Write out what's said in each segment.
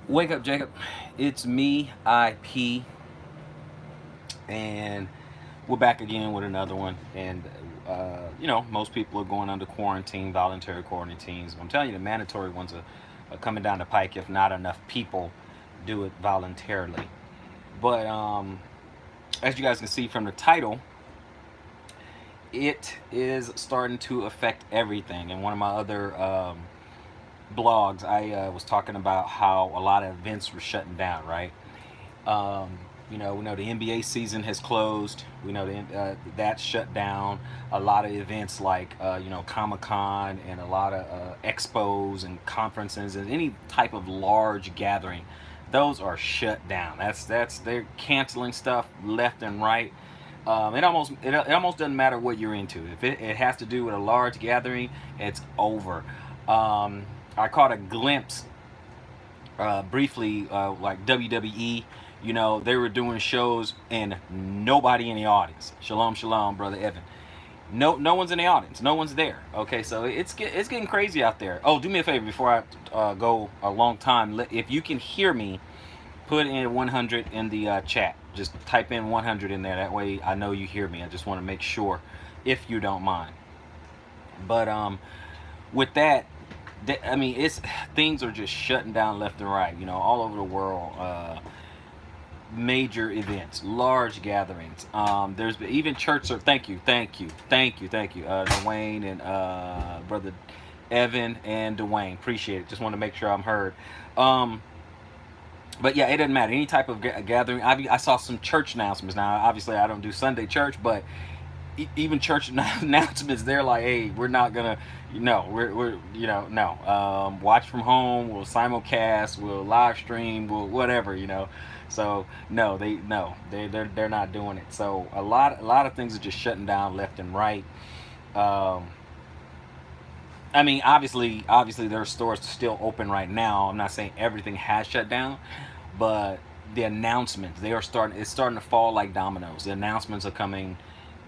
Wake up, Jacob. It's me, IP, and we're back again with another one. And, most people are going under quarantine, voluntary quarantines. I'm telling you, the mandatory ones are coming down the pike if not enough people do it voluntarily. But as you guys can see from the title, it is starting to affect everything. And one of my other blogs, I was talking about how a lot of events were shutting down, right? Um, we know the NBA season has closed. We know that's shut down. A lot of events like Comic Con and a lot of expos and conferences and any type of large gathering, those are shut down. That's they're canceling stuff left and right. It almost doesn't matter what you're into. If it has to do with a large gathering, it's over. I caught a glimpse briefly, like WWE. They were doing shows and nobody in the audience. Shalom, shalom, brother Evan. No one's in the audience. No one's there. Okay, so it's getting crazy out there. Oh, do me a favor before I go a long time. If you can hear me, put in 100 in the chat. Just type in 100 in there. That way I know you hear me. I just want to make sure, if you don't mind. But with that, I mean, it's things are just shutting down left and right. All over the world. Major events, large gatherings. There's been even church. Thank you, Dwayne and brother Evan and Dwayne. Appreciate it. Just want to make sure I'm heard. Um, but yeah, it doesn't matter. Any type of gathering. I saw some church announcements. Now, obviously, I don't do Sunday church, but even church announcements, they're like, hey, we're not gonna, we're no. Watch from home. We'll simulcast. We'll live stream. We'll whatever. So no, they're not doing it. So a lot of things are just shutting down left and right. Um, I mean, obviously, there are stores still open right now. I'm not saying everything has shut down, but the announcements they are starting. It's starting to fall like dominoes. The announcements are coming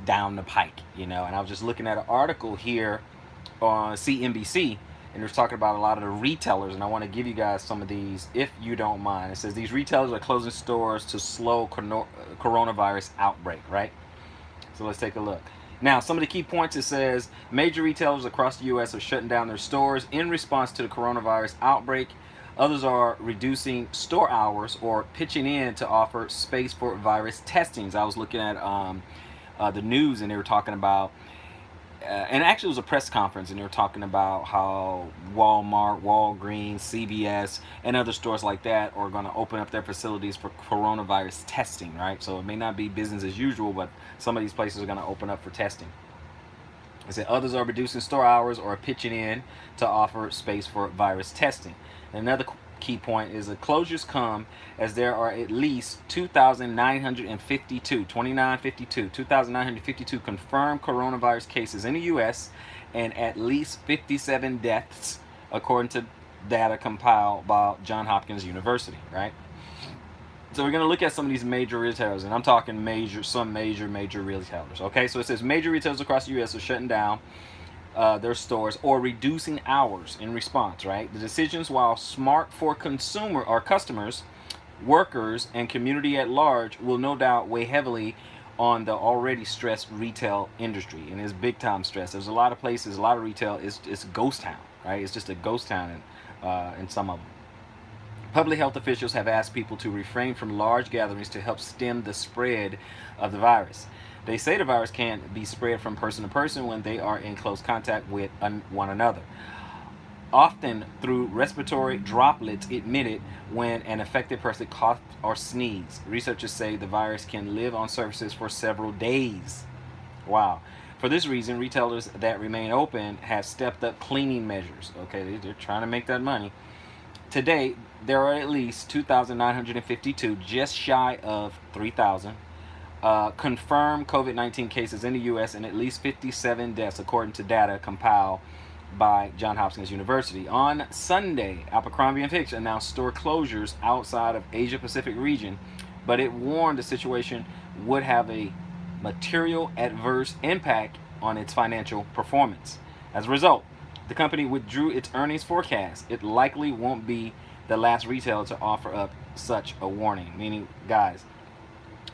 down the pike. And I was just looking at an article here on CNBC, and it was talking about a lot of the retailers, and I want to give you guys some of these if you don't mind. It says these retailers are closing stores to slow coronavirus outbreak, right? So let's take a look. Now, some of the key points, it says major retailers across the U.S. are shutting down their stores in response to the coronavirus outbreak. Others are reducing store hours or pitching in to offer space for virus testings. I was looking at the news, and they were talking about and actually it was a press conference, and they were talking about how Walmart, Walgreens, CVS, and other stores like that are going to open up their facilities for coronavirus testing, right? So it may not be business as usual, but some of these places are going to open up for testing. It said others are reducing store hours or pitching in to offer space for virus testing. And another key point is the closures come as there are at least 2,952 confirmed coronavirus cases in the U.S. and at least 57 deaths, according to data compiled by Johns Hopkins University, right? So we're going to look at some of these major retailers, and I'm talking some major retailers. Okay, so it says major retailers across the U.S. are shutting down their stores or reducing hours in response. Right, the decisions, while smart for consumer or customers, workers, and community at large, will no doubt weigh heavily on the already stressed retail industry, and it's big time stress. There's a lot of places, a lot of retail is it's ghost town. Right, it's just a ghost town in some of them. Public health officials have asked people to refrain from large gatherings to help stem the spread of the virus. They say the virus can be spread from person to person when they are in close contact with one another, often through respiratory droplets emitted when an affected person coughs or sneezes. Researchers say the virus can live on surfaces for several days. Wow. For this reason, retailers that remain open have stepped up cleaning measures. Okay, they're trying to make that money. Today, there are at least 2,952, just shy of 3,000, confirmed COVID-19 cases in the U.S. and at least 57 deaths, according to data compiled by Johns Hopkins University. On Sunday, Abercrombie & Fitch announced store closures outside of Asia Pacific region, but it warned the situation would have a material adverse impact on its financial performance. As a result, the company withdrew its earnings forecast. It likely won't be the last retailer to offer up such a warning. Meaning, guys,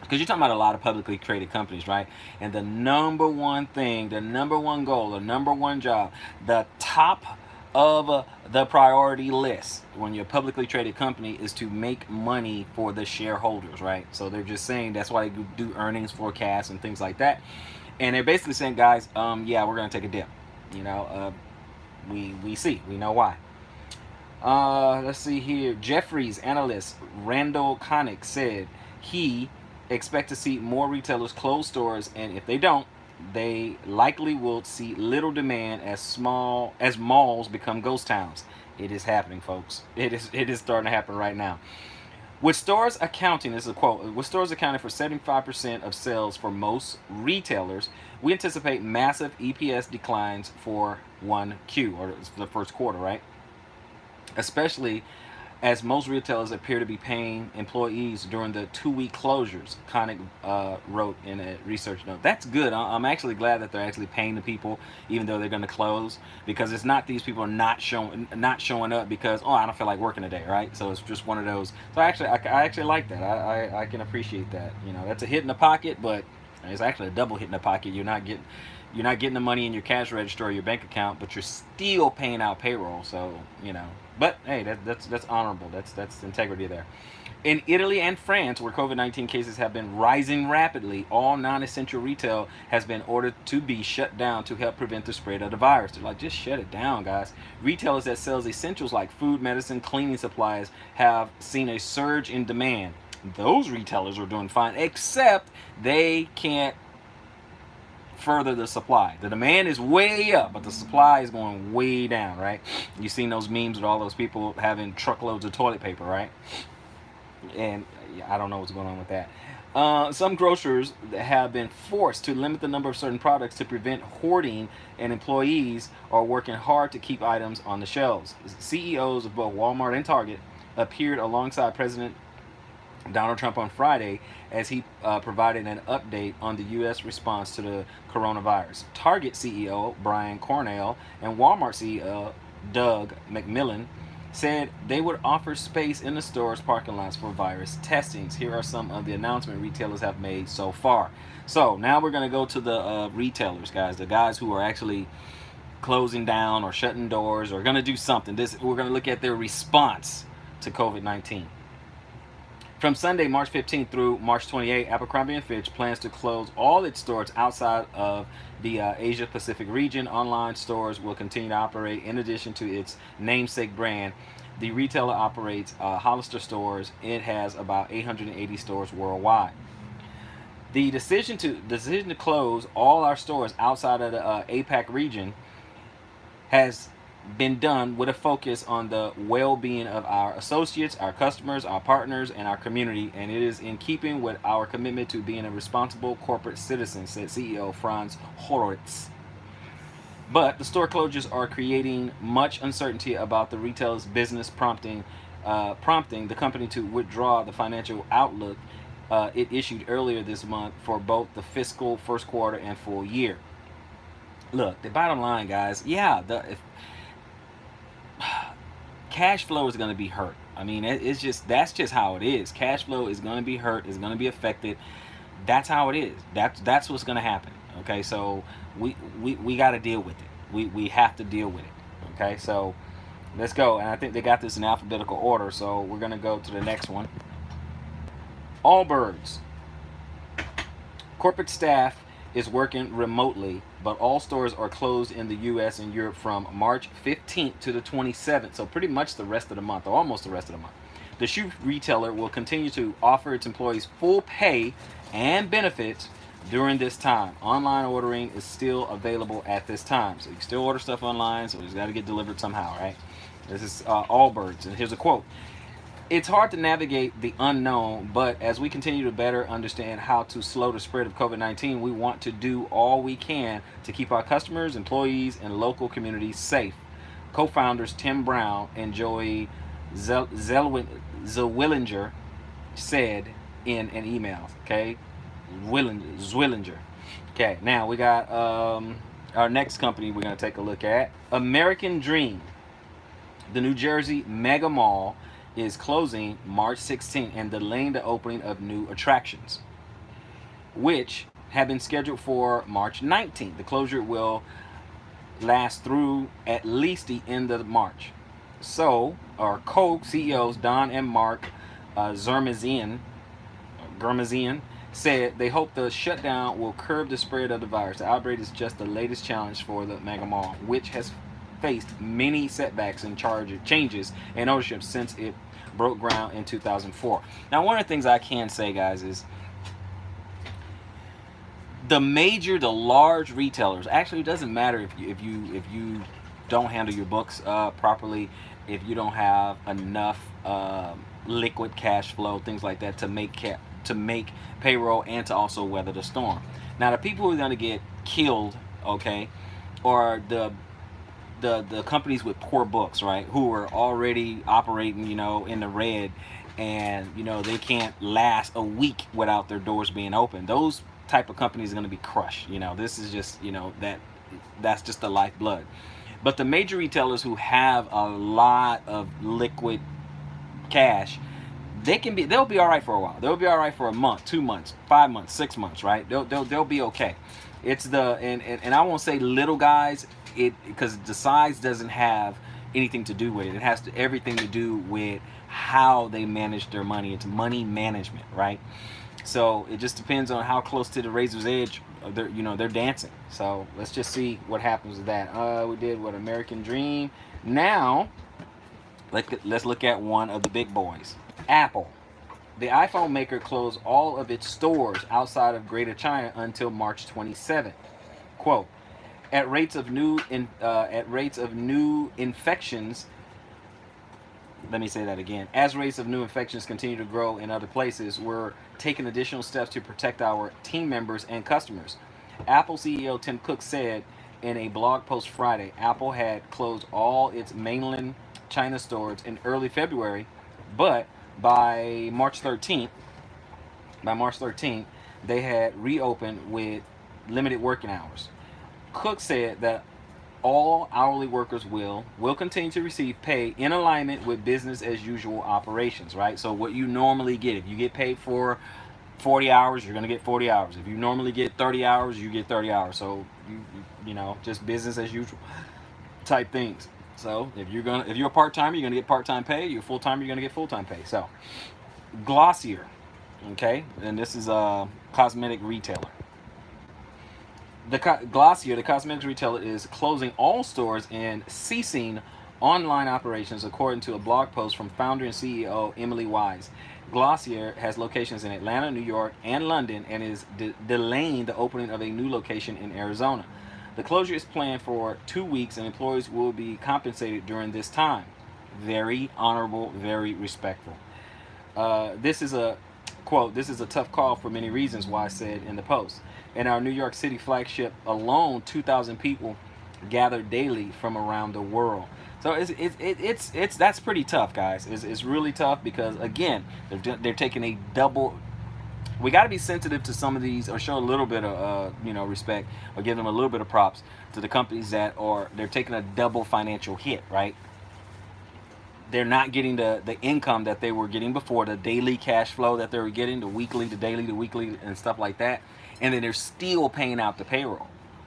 because you're talking about a lot of publicly traded companies, right? And the number one thing, the number one goal, the number one job, the top of the priority list when you're a publicly traded company is to make money for the shareholders, right? So they're just saying that's why they do earnings forecasts and things like that. And they're basically saying, guys, yeah, we're going to take a dip. You know, we know why. Let's see here. Jefferies analyst Randall Connick said he expect to see more retailers close stores, and if they don't, they likely will see little demand as malls become ghost towns. It is happening, folks. It is starting to happen right now. With stores accounting, this is a quote, with stores accounting for 75% of sales for most retailers, we anticipate massive EPS declines for 1Q, or the first quarter, right? Especially as most retailers appear to be paying employees during the 2-week closures, Connick wrote in a research note. That's good. I'm actually glad that they're actually paying the people, even though they're going to close, because it's not these people not showing up because, oh, I don't feel like working today, right? So it's just one of those. So I actually like that. I can appreciate that. You know, that's a hit in the pocket, but it's actually a double hit in the pocket. You're not getting the money in your cash register or your bank account, but you're still paying out payroll. So, you know, but hey, that's honorable. That's integrity there. In Italy and France, where COVID-19 cases have been rising rapidly, all non-essential retail has been ordered to be shut down to help prevent the spread of the virus. They're like, just shut it down, guys. Retailers that sells essentials like food, medicine, cleaning supplies have seen a surge in demand. Those retailers are doing fine, except they can't further the supply. The demand is way up, but the supply is going way down, right? You've seen those memes with all those people having truckloads of toilet paper, right? And I don't know what's going on with that. Some grocers have been forced to limit the number of certain products to prevent hoarding, and employees are working hard to keep items on the shelves. CEOs of both Walmart and Target appeared alongside President Donald Trump on Friday as he provided an update on the U.S. response to the coronavirus. Target CEO Brian Cornell and Walmart CEO Doug McMillon said they would offer space in the store's parking lots for virus testings. Here are some of the announcements retailers have made so far. So now we're going to go to the retailers, guys, the guys who are actually closing down or shutting doors or going to do something. We're going to look at their response to COVID-19. From Sunday, March 15th through March 28th, Abercrombie & Fitch plans to close all its stores outside of the Asia-Pacific region. Online stores will continue to operate in addition to its namesake brand. The retailer operates Hollister stores. It has about 880 stores worldwide. The decision to close all our stores outside of the APAC region has been done with a focus on the well-being of our associates, our customers, our partners, and our community, and it is in keeping with our commitment to being a responsible corporate citizen, said CEO Franz Horowitz. But the store closures are creating much uncertainty about the retailer's business, prompting the company to withdraw the financial outlook it issued earlier this month for both the fiscal first quarter and full year. Look, the bottom line, guys, yeah, cash flow is going to be hurt. I mean, that's just how it is. Cash flow is going to be hurt, is going to be affected. That's how it is. That's what's going to happen. Okay, so we got to deal with it. We have to deal with it. Okay, so let's go. And I think they got this in alphabetical order, so we're going to go to the next one. Allbirds. Corporate staff is working remotely, but all stores are closed in the U.S. and Europe from March 15th to the 27th, so pretty much the rest of the month, or almost the rest of the month. The shoe retailer will continue to offer its employees full pay and benefits during this time. Online ordering is still available at this time, so you can still order stuff online, so it's got to get delivered somehow, right? This is Allbirds, and here's a quote. It's hard to navigate the unknown, but as we continue to better understand how to slow the spread of COVID-19, we want to do all we can to keep our customers, employees, and local communities safe. Co-founders Tim Brown and Joey Zwillinger said in an email. Okay, Zwillinger. Okay, now we got our next company we're going to take a look at. American Dream. The New Jersey mega mall is closing March 16th and delaying the opening of new attractions, which have been scheduled for March 19th. The closure will last through at least the end of March. So, our co-CEOs Don and Mark Zermizian said they hope the shutdown will curb the spread of the virus. The outbreak is just the latest challenge for the mega mall, which has faced many setbacks and changes in ownership since it broke ground in 2004. Now, one of the things I can say, guys, is the large retailers. Actually, it doesn't matter if you don't handle your books properly, if you don't have enough liquid cash flow, things like that to make payroll and to also weather the storm. Now, the people who are going to get killed, okay, are the companies with poor books, right? Who are already operating, in the red, and they can't last a week without their doors being open. Those type of companies are going to be crushed. This is just that's just the lifeblood. But the major retailers who have a lot of liquid cash, they'll be all right for a while. They'll be all right for a month, 2 months, 5 months, 6 months, right? They'll be okay. It's and I won't say little guys, because the size doesn't have anything to do with it. It has everything to do with how they manage their money. It's money management, right? So it just depends on how close to the razor's edge they're dancing. So let's just see what happens with that. We did what American Dream. Now let's look at one of the big boys, Apple. The iPhone maker closed all of its stores outside of Greater China until March 27th. Quote: at rates of new infections. Let me say that again. As rates of new infections continue to grow in other places, we're taking additional steps to protect our team members and customers. Apple CEO Tim Cook said in a blog post Friday, Apple had closed all its mainland China stores in early February, but by March 13th, they had reopened with limited working hours. Cook said that all hourly workers will continue to receive pay in alignment with business as usual operations, right? So what you normally get, if you get paid for 40 hours, you're going to get 40 hours. If you normally get 30 hours, you get 30 hours. So just business as usual type things. So if you're a part-timer, you're going to get part-time pay. You're a full-timer, you're going to get full-time pay. So Glossier, okay? And this is a cosmetic retailer. Glossier, the cosmetics retailer, is closing all stores and ceasing online operations, according to a blog post from founder and CEO Emily Wise. Glossier has locations in Atlanta, New York, and London, and is delaying the opening of a new location in Arizona. The closure is planned for 2 weeks, and employees will be compensated during this time. Very honorable, very respectful. This is a quote, "This is a tough call for many reasons," Wise said in the post. In our New York City flagship alone, 2,000 people gather daily from around the world. So it's that's pretty tough, guys. It's really tough because, again, they're taking a double. We got to be sensitive to some of these, or show a little bit of respect, or give them a little bit of props to the companies they're taking a double financial hit, right? They're not getting the income that they were getting before, the daily cash flow that they were getting, the weekly, the daily, the weekly, and stuff like that. And then they're still paying out the payroll,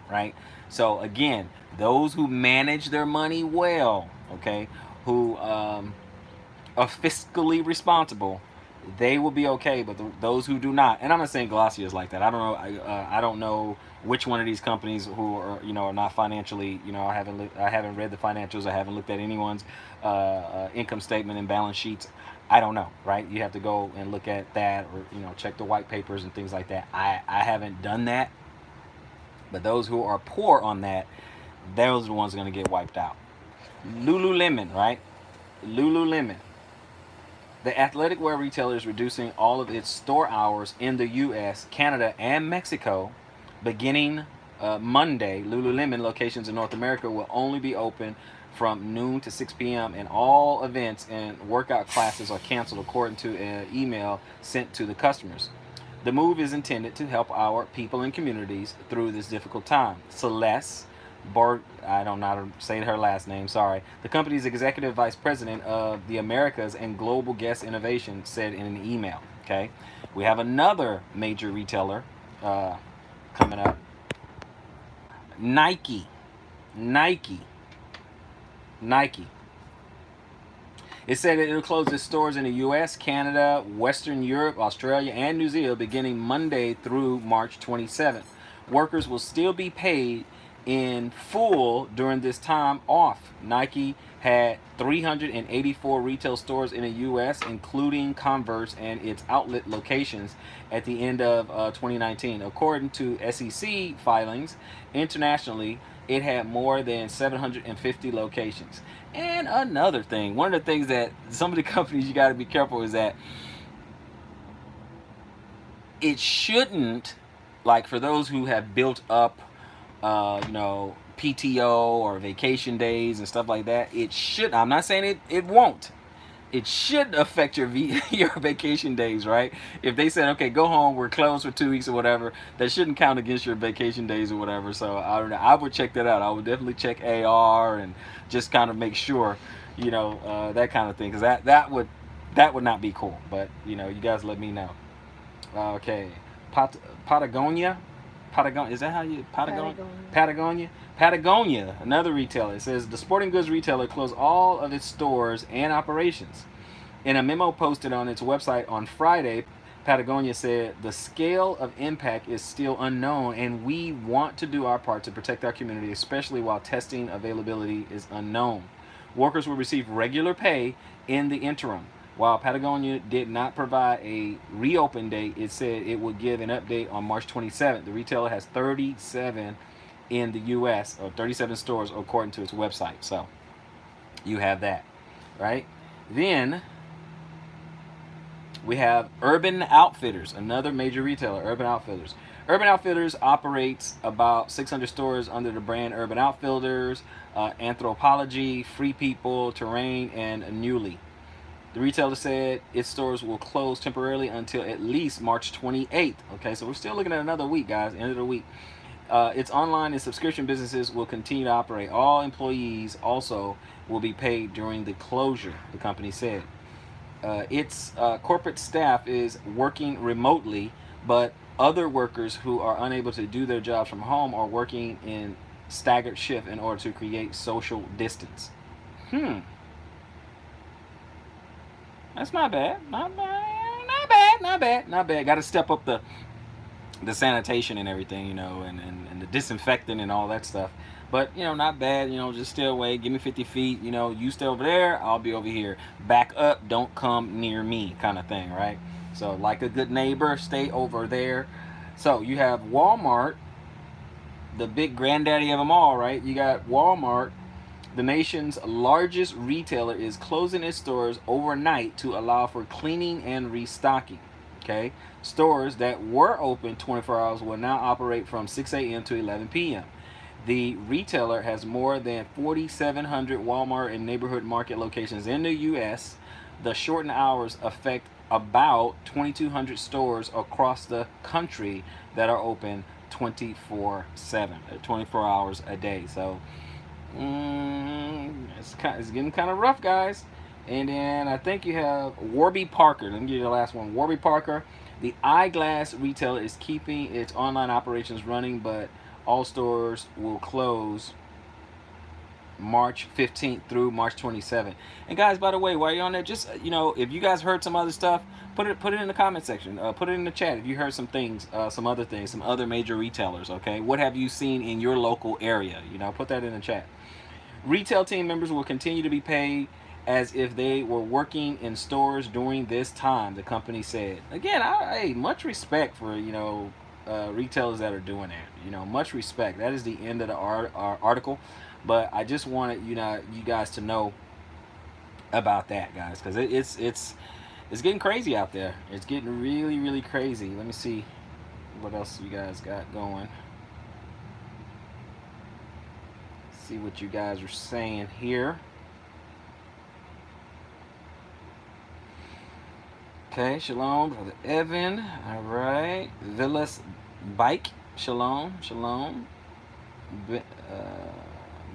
right? So again, those who manage their money well, okay, who are fiscally responsible, they will be okay. But those who do not, and I'm not saying Glossier is like that. I don't know. I don't know which one of these companies who are are not financially. I haven't read the financials. I haven't looked at anyone's income statement and balance sheets. I don't know, right? You have to go and look at that, or check the white papers and things like that. I haven't done that. But those who are poor on that, those are the ones going to get wiped out. Lululemon, right? Lululemon. The athletic wear retailer is reducing all of its store hours in the U.S., Canada, and Mexico beginning Monday. Lululemon locations in North America will only be open from noon to 6 p.m. and all events and workout classes are canceled, according to an email sent to the customers. The move is intended to help our people and communities through this difficult time. Celeste, I don't know how to say her last name, sorry. The company's executive vice president of the Americas and global guest innovation said in an email. Okay, we have another major retailer uh, coming up. Nike, Nike, Nike. It said that it'll close its stores in the U.S., Canada, Western Europe, Australia, and New Zealand beginning Monday through March 27th. Workers will still be paid in full during this time off. Nike had 384 retail stores in the U.S., including Converse and its outlet locations at the end of 2019. According to SEC filings, internationally, it had more than 750 locations. And another thing, one of the things that some of the companies you got to be careful is that it shouldn't, like for those who have built up, PTO or vacation days and stuff like that, it should. I'm not saying it won't. It should affect your vacation days, right? If they said, okay, go home, we're closed for 2 weeks or whatever, that shouldn't count against your vacation days or whatever. So I would check that out. I would definitely check AR and just kind of make sure, that kind of thing, because that would not be cool. But you guys let me know. Okay, Patagonia. Patagonia, is that how you Patagonia? Patagonia, another retailer. It says the sporting goods retailer closed all of its stores and operations. In a memo posted on its website on Friday, Patagonia said the scale of impact is still unknown and we want to do our part to protect our community, especially while testing availability is unknown. Workers will receive regular pay in the interim. While Patagonia did not provide a reopen date, it said it would give an update on March 27th. The retailer has 37 in the U.S., or 37 stores according to its website. So you have that, right? Then we have Urban Outfitters, another major retailer, Urban Outfitters. Urban Outfitters operates about 600 stores under the brand Urban Outfitters, Anthropology, Free People, Terrain, and Newly. The retailer said its stores will close temporarily until at least March 28th. Okay, so we're still looking at another week, guys, end of the week. Its online and subscription businesses will continue to operate. All employees also will be paid during the closure, the company said. Its corporate staff is working remotely, but other workers who are unable to do their jobs from home are working in staggered shift in order to create social distance. That's not bad. Not bad. Not bad. Not bad. Not bad. Got to step up the sanitation and everything, and the disinfecting and all that stuff. But, not bad. Just stay away. Give me 50 feet. You stay over there. I'll be over here. Back up. Don't come near me kind of thing, right? So, like a good neighbor, stay over there. So, you have Walmart, the big granddaddy of them all, right? You got Walmart. The nation's largest retailer is closing its stores overnight to allow for cleaning and restocking. Okay, stores that were open 24 hours will now operate from 6 a.m. to 11 p.m. The retailer has more than 4,700 Walmart and neighborhood market locations in the U.S. The shortened hours affect about 2,200 stores across the country that are open 24/7, 24 hours a day. So it's getting kind of rough, guys. And then I think you have Warby Parker. Let me give you the last one. Warby Parker, the eyeglass retailer, is keeping its online operations running, but all stores will close March 15th through March 27th. And guys, by the way, while you're on there, just if you guys heard some other stuff, put it in the comment section. Put it in the chat if you heard some things, some other things, some other major retailers. Okay, what have you seen in your local area? Put that in the chat. Retail team members will continue to be paid as if they were working in stores during this time, the company said. Again, much respect for retailers that are doing that. Much respect. That is the end of the article, but I just wanted you guys to know about that, guys, because it's getting crazy out there. It's getting really, really crazy. Let me see what else you guys got going. See what you guys are saying here. Okay, shalom, Brother Evan. All right. Villas Bike, shalom, shalom. Be-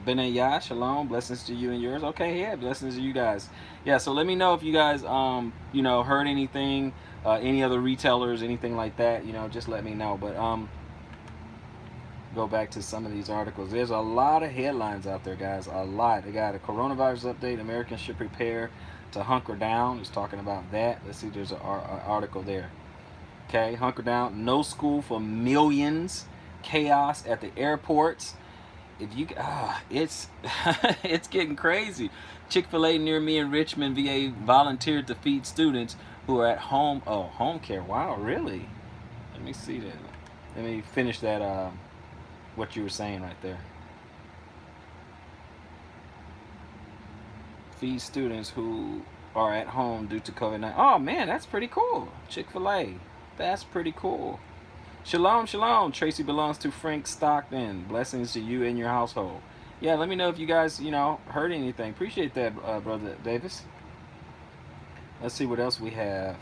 Benayah, shalom, blessings to you and yours. Okay, yeah, blessings to you guys. Yeah, so let me know if you guys, heard anything, any other retailers, anything like that. Just let me know. But go back to some of these articles. There's a lot of headlines out there, guys. A lot. They got a coronavirus update. Americans should prepare to hunker down. It's talking about that. Let's see. There's an article there. Okay, hunker down. No school for millions. Chaos at the airports. If you it's it's getting crazy. Chick-fil-A near me in Richmond, VA volunteered to feed students who are at home. Oh, home care. Wow, really? Let me see that. Let me finish that. What you were saying right there. Feed students who are at home due to COVID-19. Oh man, that's pretty cool. Chick-fil-A. That's pretty cool. Shalom, shalom. Tracy belongs to Frank Stockton. Blessings to you and your household. Yeah, let me know if you guys, heard anything. Appreciate that, Brother Davis. Let's see what else we have.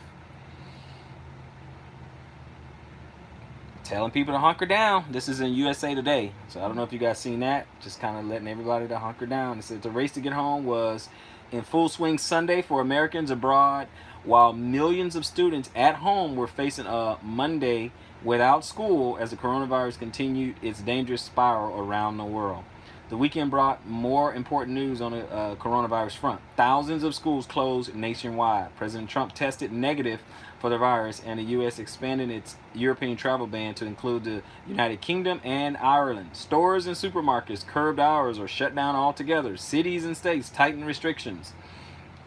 Telling people to hunker down. This is in USA Today. So I don't know if you guys seen that. Just kind of letting everybody to hunker down. It said the race to get home was in full swing Sunday for Americans abroad, while millions of students at home were facing a Monday without school as the coronavirus continued its dangerous spiral around the world. The weekend brought more important news on the coronavirus front. Thousands of schools closed nationwide. President Trump tested negative for the virus, and the U.S. expanded its European travel ban to include the United Kingdom and Ireland. Stores and supermarkets curbed hours or shut down altogether. Cities and states tightened restrictions.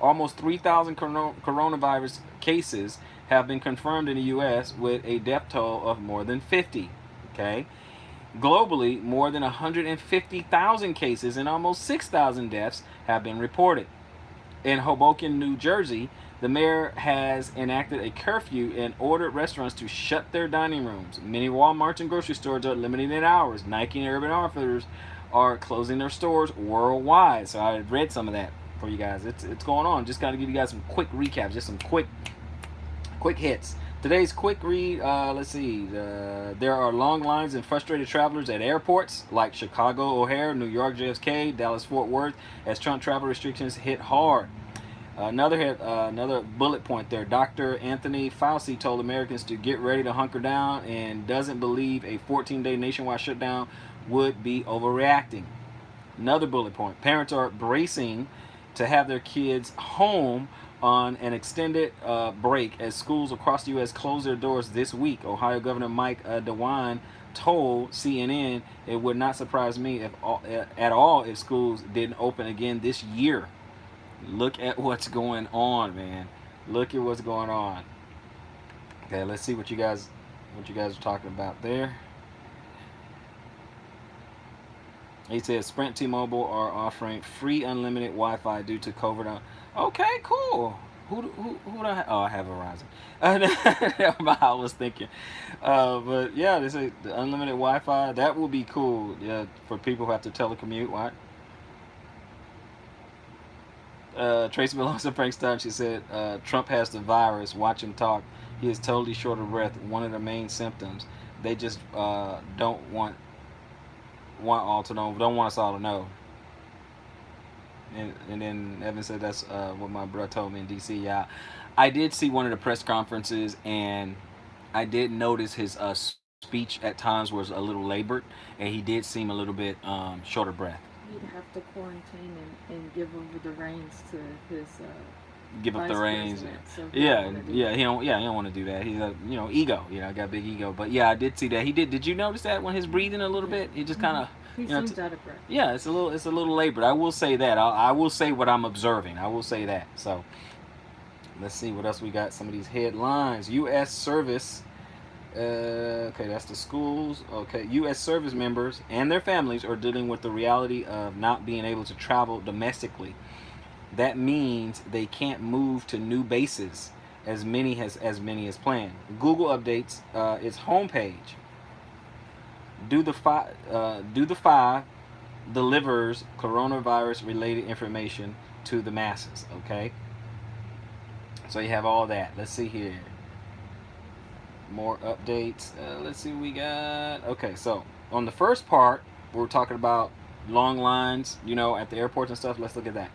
Almost 3,000 coronavirus cases have been confirmed in the U.S. with a death toll of more than 50. Okay. Globally, more than 150,000 cases and almost 6,000 deaths have been reported. In Hoboken, New Jersey, the mayor has enacted a curfew and ordered restaurants to shut their dining rooms. Many Walmarts and grocery stores are limiting their hours. Nike and Urban Outfitters are closing their stores worldwide. So I read some of that for you guys. It's going on. Just got to give you guys some quick recaps, just some quick hits. Today's quick read, let's see. There are long lines and frustrated travelers at airports like Chicago O'Hare, New York JFK, Dallas Fort Worth, as Trump travel restrictions hit hard. Another bullet point there. Dr. Anthony Fauci told Americans to get ready to hunker down and doesn't believe a 14-day nationwide shutdown would be overreacting. Another bullet point. Parents are bracing to have their kids home on an extended break as schools across the U.S. close their doors this week. Ohio Governor Mike DeWine told CNN it would not surprise me at all if schools didn't open again this year. Look at what's going on, man. Look at what's going on. Okay, let's see what you guys are talking about there. He says Sprint T-Mobile are offering free unlimited Wi-Fi due to COVID. Okay, cool. Who do I have? Oh, I have Verizon. I was thinking. But yeah, they say the unlimited Wi-Fi. That will be cool. Yeah, for people who have to telecommute. What? Tracy belongs to Frank Stein. She said Trump has the virus. Watch him talk. He is totally short of breath. One of the main symptoms. They just don't want all to know. Don't want us all to know. And then Evan said that's what my brother told me in D.C. Yeah, I did see one of the press conferences, and I did notice his speech at times was a little labored, and he did seem a little bit short of breath. He'd have to quarantine and give over the reins to his give up the reins. So yeah, he don't want to do that. He's a ego. Got a big ego. But yeah, I did see that. He did. Did you notice that when he's breathing a little bit, he just kind of he seems out of breath. Yeah, it's a little labored. I will say that. I will say what I'm observing. I will say that. So let's see what else we got. Some of these headlines. U.S. service. Okay, that's the schools. Okay, U.S. service members and their families are dealing with the reality of not being able to travel domestically. That means they can't move to new bases as many as planned. Google updates its homepage. Do the five delivers coronavirus related information to the masses. Okay, so you have all that. Let's see here. More updates. Let's see what we got. Okay, so on the first part, we're talking about long lines, you know, at the airports and stuff. Let's look at that.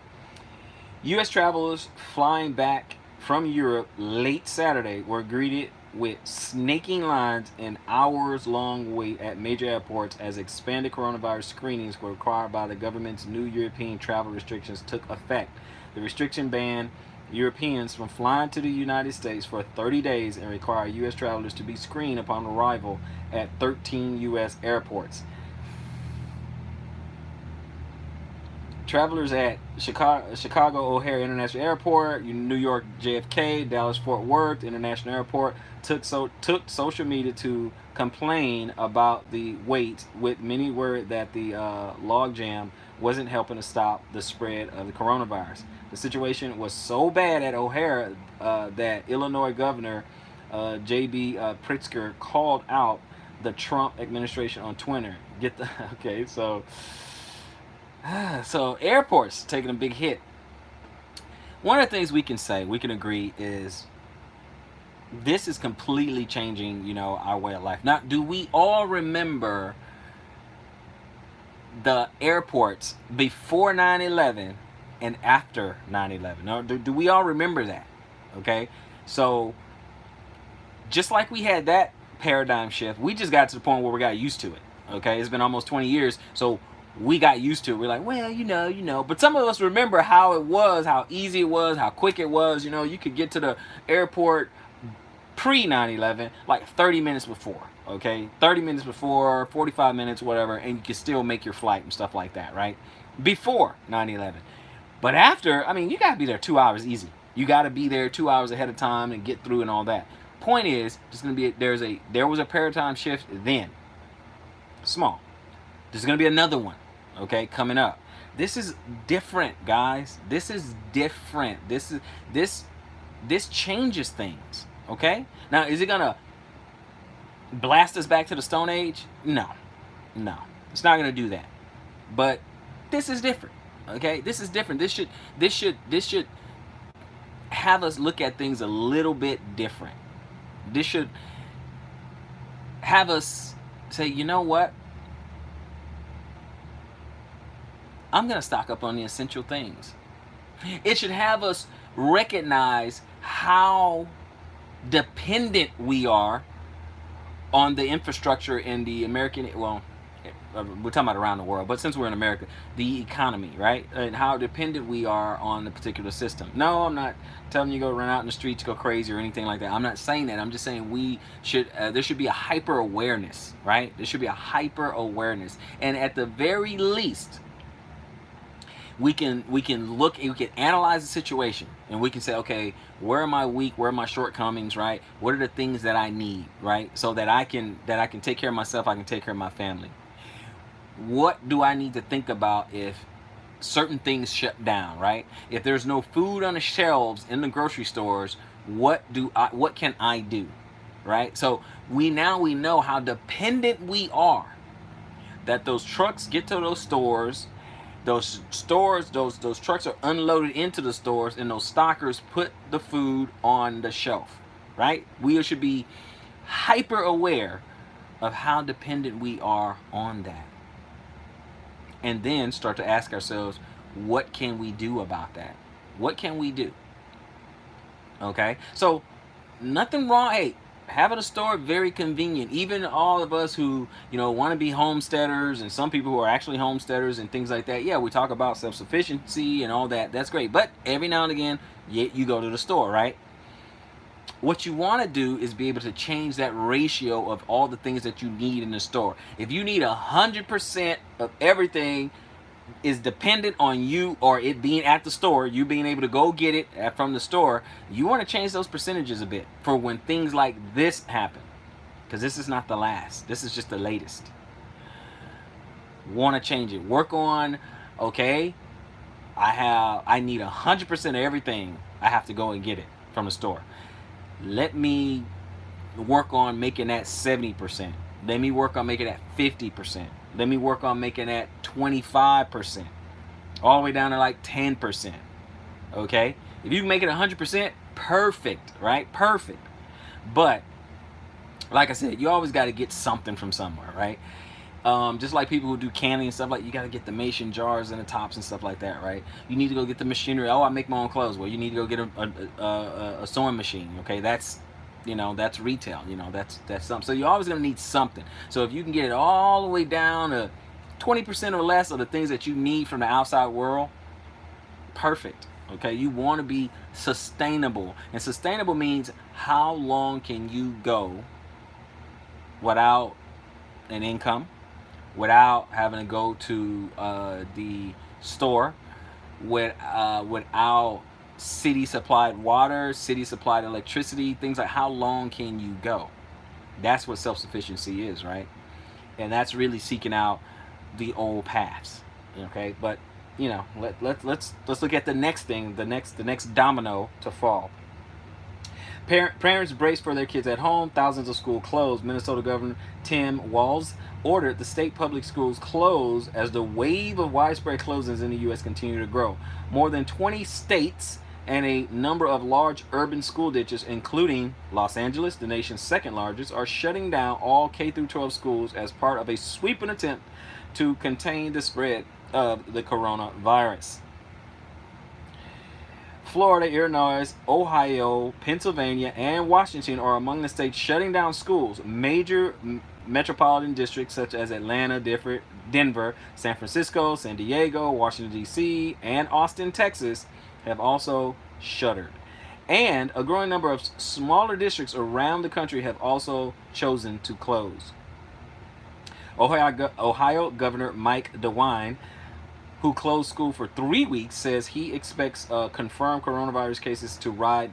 U.S. travelers flying back from Europe late Saturday were greeted with snaking lines and hours-long wait at major airports as expanded coronavirus screenings were required by the government's new European travel restrictions took effect. The restriction banned Europeans from flying to the United States for 30 days and require U.S. travelers to be screened upon arrival at 13 U.S. airports. Travelers at Chicago O'Hare International Airport, New York JFK, Dallas Fort Worth International Airport took social media to complain about the wait, with many worried that the logjam wasn't helping to stop the spread of the coronavirus. The situation was so bad at O'Hare that Illinois Governor J.B. Pritzker called out the Trump administration on Twitter. Okay, so airports taking a big hit. One of the things we can agree is this is completely changing, you know, our way of life. Now, do we all remember the airports before 9/11 and after 9/11? No, do we all remember that? Okay, so just like we had that paradigm shift, we just got to the point where we got used to it. Okay, it's been almost 20 years, so we got used to it. We're like, well, you know. But some of us remember how it was, how easy it was, how quick it was. You know, you could get to the airport pre 9/11 like 30 minutes before. Okay, 30 minutes before, 45 minutes, whatever, and you can still make your flight and stuff like that, right? Before 9/11. But after, I mean, you got to be there 2 hours easy. You got to be there 2 hours ahead of time and get through and all that. Point is, there's gonna be there was a paradigm shift then. Small. There's gonna be another one. Okay, coming up. This is different, guys. This is different. This changes things. Okay? Now, is it gonna blast us back to the Stone Age? No. It's not gonna do that. But this is different. Okay? This is different. This should have us look at things a little bit different. This should have us say, you know what? I'm going to stock up on the essential things. It should have us recognize how dependent we are on the infrastructure in the American, well, we're talking about around the world, but since we're in America, the economy, right? And how dependent we are on the particular system. No, I'm not telling you to go run out in the streets, go crazy or anything like that. I'm not saying that. I'm just saying we should, there should be a hyper awareness, right? There should be a hyper awareness. And at the very least, we can look, we can analyze the situation, and we can say, okay, where am I weak? Where are my shortcomings? Right? What are the things that I need? Right? So that I can take care of myself. I can take care of my family. What do I need to think about if certain things shut down? Right? If there's no food on the shelves in the grocery stores, what can I do? Right? So we know how dependent we are. That those trucks get to those stores. Those trucks are unloaded into the stores, and those stockers put the food on the shelf, right? We should be hyper aware of how dependent we are on that. And then start to ask ourselves, what can we do about that? What can we do? Okay? So, nothing wrong. Hey, having a store, very convenient. Even all of us who, want to be homesteaders, and some people who are actually homesteaders and things like that. Yeah, we talk about self-sufficiency and all that. That's great. But every now and again, you go to the store, right? What you want to do is be able to change that ratio of all the things that you need in the store. If you need 100% of everything is dependent on you or it being at the store, you being able to go get it from the store, you want to change those percentages a bit for when things like this happen, because this is not the last. This is just the latest. Want to change it. Work on, okay, I need 100% of everything. I have to go and get it from the store. Let me work on making that 70%. Let me work on making that 50%. Let me work on making that 25%. All the way down to like 10%. Okay? If you can make it 100%, perfect, right? Perfect. But, like I said, you always got to get something from somewhere, right? Just like people who do canning and stuff, like you got to get the mason jars and the tops and stuff like that, right? You need to go get the machinery. Oh, I make my own clothes. Well, you need to go get a sewing machine. Okay, that's, that's retail. That's something. So you're always gonna need something. So if you can get it all the way down to 20% or less of the things that you need from the outside world, perfect. Okay, you want to be sustainable, and sustainable means how long can you go without an income, without having to go to the store, without city supplied water, city supplied electricity, things like how long can you go? That's what self sufficiency is, right? And that's really seeking out the old paths. Okay, but let's look at the next thing, the next domino to fall. Parents brace for their kids at home. Thousands of schools closed. Minnesota Governor Tim Walz ordered the state public schools closed as the wave of widespread closings in the U.S. continue to grow. More than 20 states and a number of large urban school districts, including Los Angeles, the nation's second largest, are shutting down all K-12 schools as part of a sweeping attempt to contain the spread of the coronavirus. Florida, Illinois, Ohio, Pennsylvania, and Washington are among the states shutting down schools. Major metropolitan districts such as Atlanta, Denver, San Francisco, San Diego, Washington, D.C., and Austin, Texas have also shuttered. And a growing number of smaller districts around the country have also chosen to close. Ohio Governor Mike DeWine, who closed school for 3 weeks, says he expects confirmed coronavirus cases to rise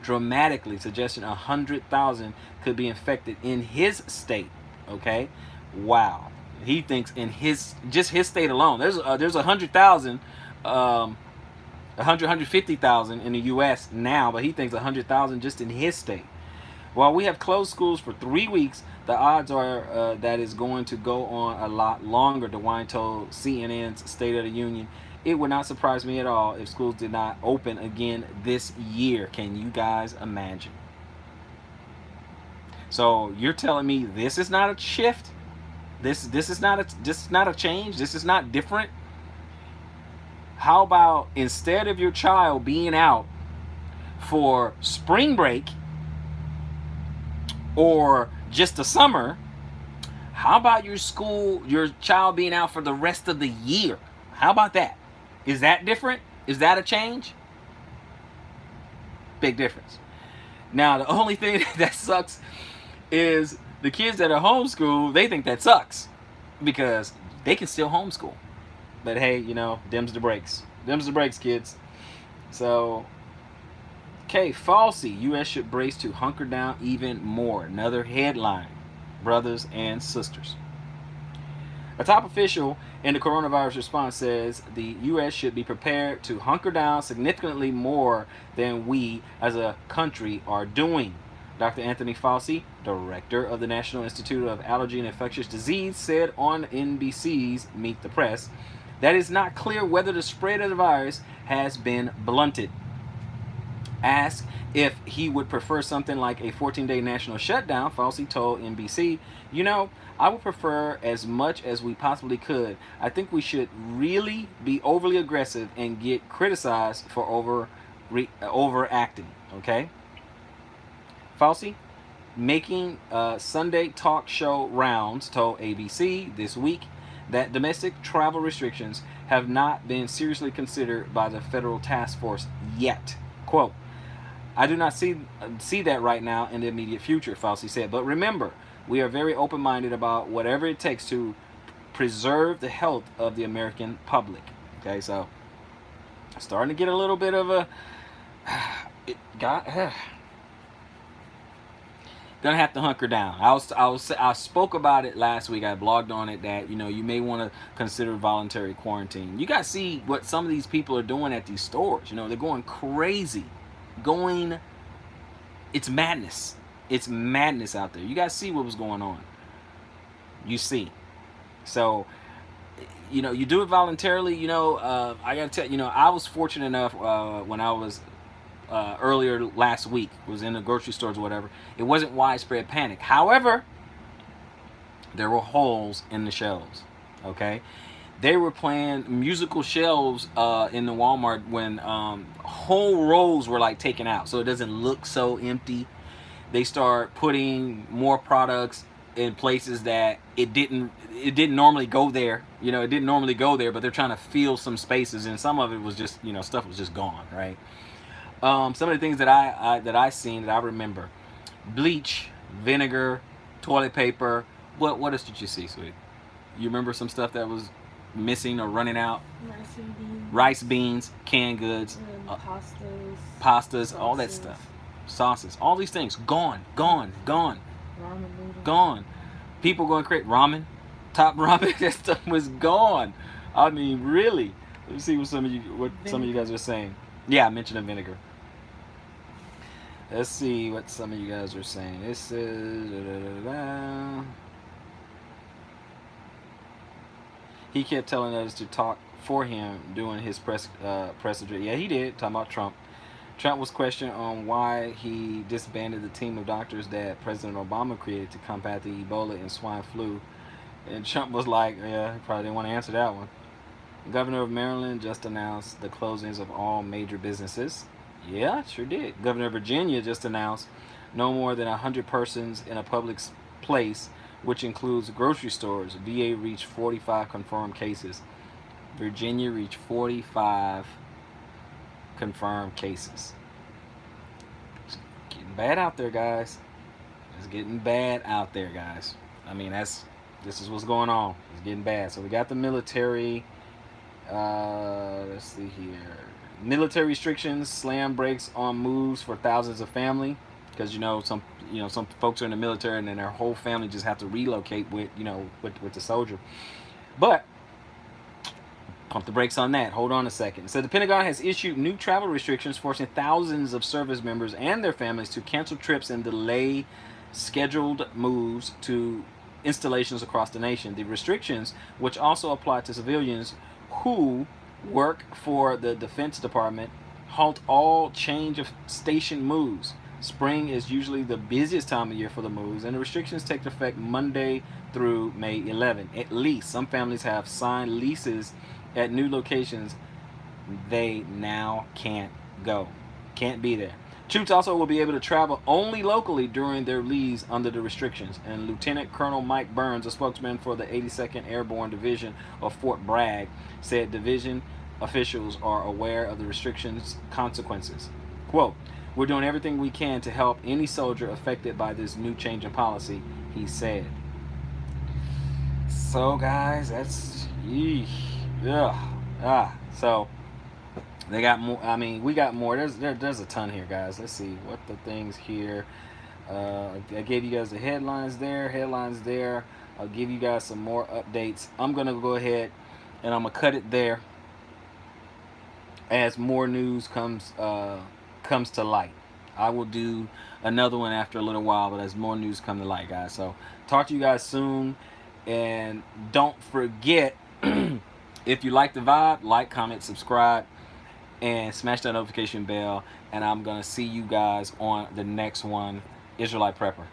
dramatically, suggesting 100,000 could be infected in his state. Okay, wow. He thinks in his state alone, there's 100,000, 150,000 in the U.S. now, but he thinks 100,000 just in his state. While we have closed schools for 3 weeks, the odds are that it's going to go on a lot longer, DeWine told CNN's State of the Union. It would not surprise me at all if schools did not open again this year. Can you guys imagine? So you're telling me this is not a shift? This is not a change? This is not different? How about instead of your child being out for spring break or just the summer, how about your child being out for the rest of the year? How about that? Is that different? Is that a change? Big difference. Now, the only thing that sucks is the kids that are homeschooled, they think that sucks because they can still homeschool. But hey, them's the breaks. Them's the breaks, kids. So, okay, Falsey, U.S. should brace to hunker down even more. Another headline, brothers and sisters. A top official in the coronavirus response says the U.S. should be prepared to hunker down significantly more than we as a country are doing. Dr. Anthony Fauci, director of the National Institute of Allergy and Infectious Disease, said on NBC's Meet the Press that it's not clear whether the spread of the virus has been blunted. Asked if he would prefer something like a 14-day national shutdown, Fauci told NBC, I would prefer as much as we possibly could. I think we should really be overly aggressive and get criticized for overacting, okay? Fauci, making Sunday talk show rounds, told ABC this week that domestic travel restrictions have not been seriously considered by the federal task force yet. Quote, I do not see that right now in the immediate future, Fauci said. But remember, we are very open-minded about whatever it takes to preserve the health of the American public. Okay, so starting to get a little bit of a gonna have to hunker down. I spoke about it last week. I blogged on it that you may want to consider voluntary quarantine. You guys see what some of these people are doing at these stores. They're going crazy. It's madness. It's madness out there. You guys see what was going on. You see. So, you do it voluntarily. I gotta tell you, I was fortunate enough when I was earlier last week, was in the grocery stores or whatever. It wasn't widespread panic. However, there were holes in the shelves. Okay, they were playing musical shelves in the Walmart when whole rows were like taken out, so it doesn't look so empty. They start putting more products in places that it didn't normally go there. You know, it didn't normally go there, but they're trying to fill some spaces, and some of it was just, you know, stuff was just gone, right? Some of the things that I seen that I remember: bleach, vinegar, toilet paper. What else did you see, sweetie? You remember some stuff that was missing or running out? Rice beans, canned goods, pastas, all that stuff, sauces, all these things gone, gone, gone, ramen noodles, gone. People going to create ramen, top ramen. That stuff was gone. I mean, really. Let's see what some of you guys are saying. Yeah, I mentioned the vinegar. Let's see what some of you guys are saying. This is he kept telling us to talk for him during his press address. Yeah, he did. Talking about Trump. Trump was questioned on why he disbanded the team of doctors that President Obama created to combat the Ebola and swine flu. And Trump was like, yeah, he probably didn't want to answer that one. The governor of Maryland just announced the closings of all major businesses. Yeah, sure did. Governor of Virginia just announced no more than 100 persons in a public place, which includes grocery stores. VA reached 45 confirmed cases. Virginia reached 45 confirmed cases. It's getting bad out there, guys. It's getting bad out there, guys. I mean, this is what's going on. It's getting bad. So we got the military. Let's see here. Military restrictions slam brakes on moves for thousands of family, because some folks are in the military and then their whole family just have to relocate with the soldier. But pump the brakes on that. Hold on a second. So the Pentagon has issued new travel restrictions forcing thousands of service members and their families to cancel trips and delay scheduled moves to installations across the nation. The restrictions, which also apply to civilians who work for the Defense Department, halt all change of station moves. Spring is usually the busiest time of year for the moves, and the restrictions take effect Monday through May 11. At least some families have signed leases at new locations. They now can't go, can't be there. Troops also will be able to travel only locally during their leaves under the restrictions. And Lieutenant Colonel Mike Burns, a spokesman for the 82nd Airborne Division of Fort Bragg, said division officials are aware of the restrictions' consequences. Quote, "We're doing everything we can to help any soldier affected by this new change in policy," he said. So, guys, that's... So... They got more. I mean, we got more. There's a ton here, guys. Let's see what the things here. I gave you guys the headlines there. I'll give you guys some more updates. I'm gonna go ahead and I'm gonna cut it there as more news comes to light. I will do another one after a little while, but as more news come to light, guys. So talk to you guys soon, and don't forget if you like the vibe, like, comment, subscribe, and smash that notification bell. And I'm gonna see you guys on the next one. Israelite Prepper.